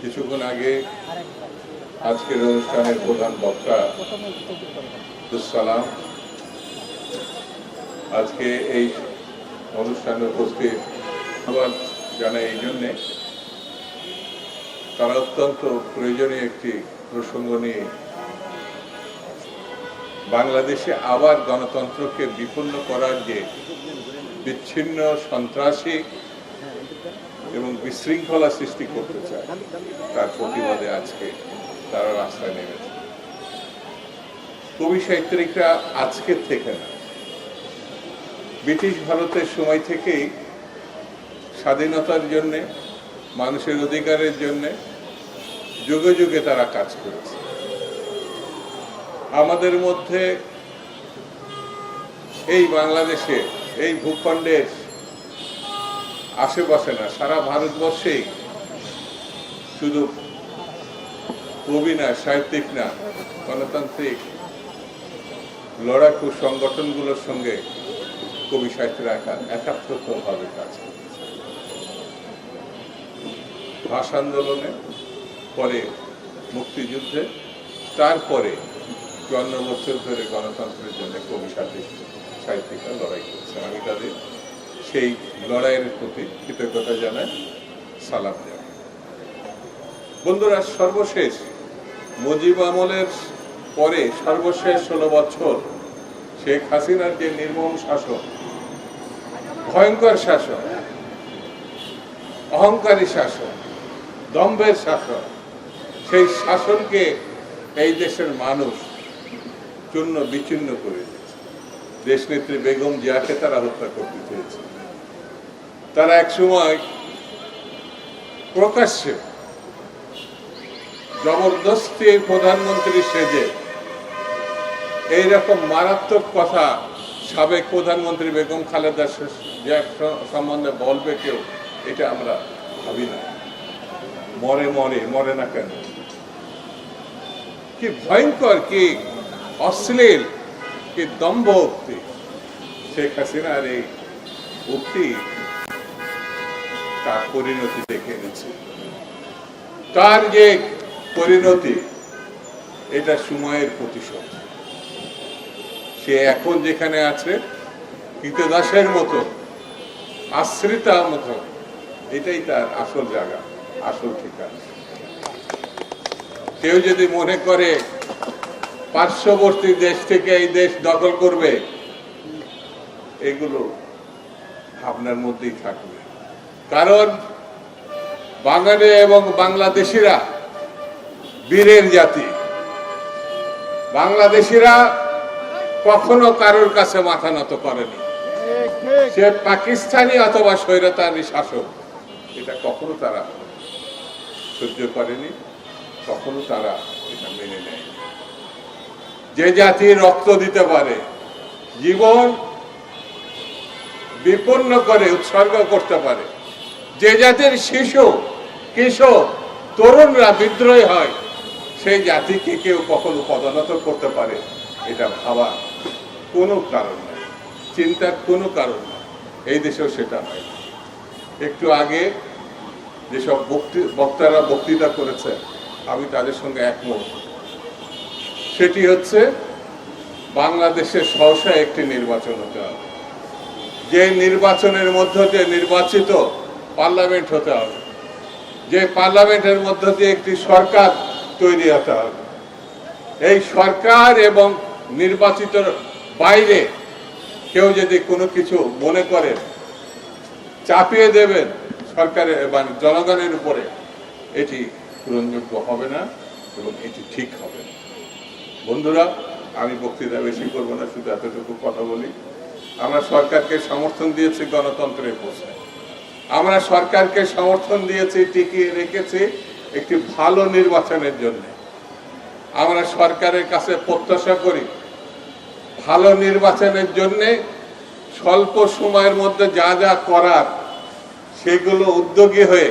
কিছুক্ষণ আগে আজকের অনুষ্ঠানের প্রধান বক্তা সালাম আজকে এই অনুষ্ঠানে উপস্থিত ধন্যবাদ জানাই এই জন্যে তারা অত্যন্ত প্রয়োজনীয় একটি প্রসঙ্গ নিয়ে বাংলাদেশে আবার গণতন্ত্রকে বিপন্ন করার যে বিচ্ছিন্ন সন্ত্রাসী এবং বিশৃঙ্খলা সৃষ্টি করতে চায় তার প্রতিবাদে আজকে তারা রাস্তায় নেমেছে। কবি সাহিত্যিকরা আজকের থেকে না, ব্রিটিশ ভারতের সময় থেকেই স্বাধীনতার জন্যে, মানুষের অধিকারের জন্যে যুগে যুগে তারা কাজ করেছে। আমাদের মধ্যে এই বাংলাদেশে, এই ভূখণ্ডের আশেপাশে না, সারা ভারতবর্ষেই শুধু কবি না, সাহিত্যিক না, গণতান্ত্রিক লড়াকু সংগঠনগুলোর সঙ্গে কবি সাহিত্যরা একাত্মভাবে কাজ করেছে। ভাষা আন্দোলনে, পরে মুক্তিযুদ্ধে, তারপরে 54 বছর ধরে গণতন্ত্রের জন্য কবি সাহিত্যিকরা লড়াই করছে। আমি তাদের সেই লড়াইয়ের প্রতি কৃতজ্ঞতা জানাই, সালাম জানাই। বন্ধুরা, সর্বশেষ মুজিব আমলের পরে সর্বশেষ 16 বছর শেখ হাসিনার যে নির্মম শাসন, ভয়ঙ্কর শাসন, অহংকারী শাসন, দম্ভের শাসন, সেই শাসনকে এই দেশের মানুষ চূর্ণ বিচ্ছিন্ন করে দিয়েছে। দেশনেত্রী বেগম জিয়াকে তারা হত্যা করতে চেয়েছে। তারা একসময় প্রকাশ্যে জবরদস্তি প্রধানমন্ত্রী সেজে এইরকম মারাত্মক কথা সাবেক প্রধানমন্ত্রী বেগম খালেদা জিয়ার সম্বন্ধে বলবে কেউ, এটা আমরা ভাবি না। মরে না কেন? কি ভয়ঙ্কর, কি অশ্লীল, কি দম্ভ উক্তি! শেখ হাসিনার এই উক্তি তার পরিণতি দেখে এনেছে। তার যে পরিণতি, এটা সময়ের প্রতিশোধ। সে এখন যেখানে আছে, কৃতদাসের মতো, আশ্রিতার মতো, এটাই তার আসল জায়গা, আসল ঠিকানা। কেউ যদি মনে করে পার্শ্ববর্তী দেশ থেকে এই দেশ দখল করবে, এগুলো ভাবনার মধ্যেই থাকবে। কারণ বাঙালি এবং বাংলাদেশিরা বীরের জাতি। বাংলাদেশিরা কখনো কারোর কাছে মাথা নত করেনি। সে পাকিস্তানি অথবা স্বৈরাচারী শাসক, এটা কখনো তারা সহ্য করেনি, কখনো তারা এটা মেনে নেয়। যে জাতি রক্ত দিতে পারে, জীবন বিপন্ন করে উৎসর্গ করতে পারে, যে জাতির শিশু, কিশোর, তরুণরা বিদ্রোহী হয়, সেই জাতিকে কেউ কখনো পদানত করতে পারে, এটা ভাবা কোনো কারণ নাই, চিন্তার কোনো কারণ নাই। এই দেশেও সেটা হয়। একটু আগে যেসব বক্তারা বক্তৃতা করেছে, আমি তাদের সঙ্গে একমত। সেটি হচ্ছে, বাংলাদেশের সহসা একটি নির্বাচন হতে হবে। যে নির্বাচনের মধ্য দিয়ে নির্বাচিত পার্লামেন্ট হতে হবে, যে পার্লামেন্টের মধ্য দিয়ে একটি সরকার তৈরি হতে হবে। এই সরকার এবং নির্বাচিত বাইরে কেউ যদি কোনো কিছু মনে করে চাপিয়ে দেবেন সরকারের মানে জনগণের উপরে, এটি গ্রহণযোগ্য হবে না এবং এটি ঠিক হবে না। বন্ধুরা, আমি বক্তৃতা বেশি করব না, শুধু এতটুকু কথা বলি। আমরা সরকারকে সমর্থন দিয়েছি গণতন্ত্রের প্রশ্নে। আমরা সরকারকে সমর্থন দিয়েছি, টিকিয়ে রেখেছি একটি ভালো নির্বাচনের জন্য। আমরা সরকারের কাছে প্রত্যাশা করি ভালো নির্বাচনের জন্য স্বল্প সময়ের মধ্যে যা যা করার, সেগুলো উদ্যোগী হয়ে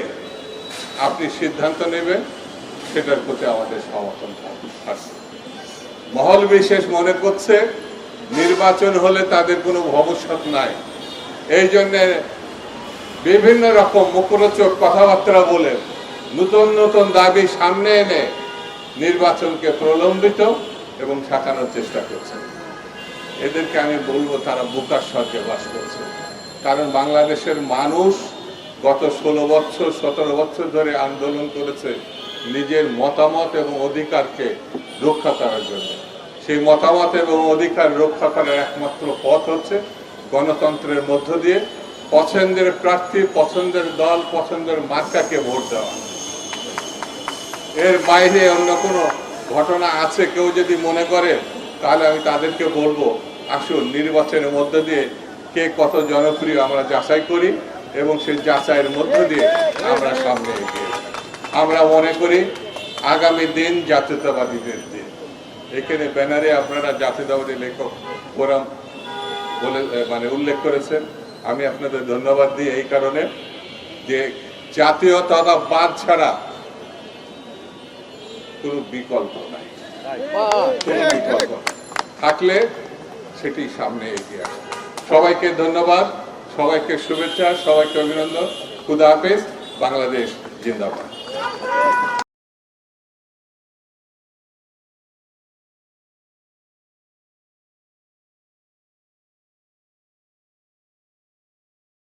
আপনি সিদ্ধান্ত নেবেন, সেটার প্রতি আমাদের সমর্থন আছে। মহল বিশেষ মনে করছে নির্বাচন হলে তাদের কোনো ভবিষ্যৎ নাই, এই জন্য বিভিন্ন রকম মুখরোচক কথাবার্তা বলে নতুন নতুন দাবি সামনে এনে নির্বাচনকে প্রলম্বিত এবং ঠেকানোর চেষ্টা করছে। এদেরকে আমি বলবো তারা বোকার স্বর্গে বাস করছে। কারণ বাংলাদেশের মানুষ গত 16 বছর 17 বছর ধরে আন্দোলন করেছে নিজের মতামত এবং অধিকারকে রক্ষা করার জন্য। সেই মতামত এবং অধিকার রক্ষা করার একমাত্র পথ হচ্ছে গণতন্ত্রের মধ্য দিয়ে পছন্দের প্রার্থী, পছন্দের দল, পছন্দের মার্কাকে ভোট দেওয়া। এর বাইরে অন্য কোনো ঘটনা আছে কেউ যদি মনে করে, তাহলে আমি তাদেরকে বলবো আসুন নির্বাচনের মধ্য দিয়ে কে কত জনপ্রিয় আমরা যাচাই করি এবং সেই যাচাইয়ের মধ্য দিয়ে আমরা সামনে এগিয়ে যাই। আমরা মনে করি আগামী দিন জাতীয়তাবাদীদের দিন। এখানে ব্যানারে আপনারা জাতীয়তাবাদী লেখক ফোরাম বলে উল্লেখ করেছেন। আমি আপনাদের ধন্যবাদ দিই এই কারণে যে জাতীয়তাবাদ ছাড়া কোনো বিকল্প নাই। কোনো বিকল্প থাকলে সেটি সামনে এগিয়ে আসে। সবাইকে ধন্যবাদ, সবাইকে শুভেচ্ছা, সবাইকে অভিনন্দন। খুদা হাফেজ। বাংলাদেশ জিন্দাবাদ।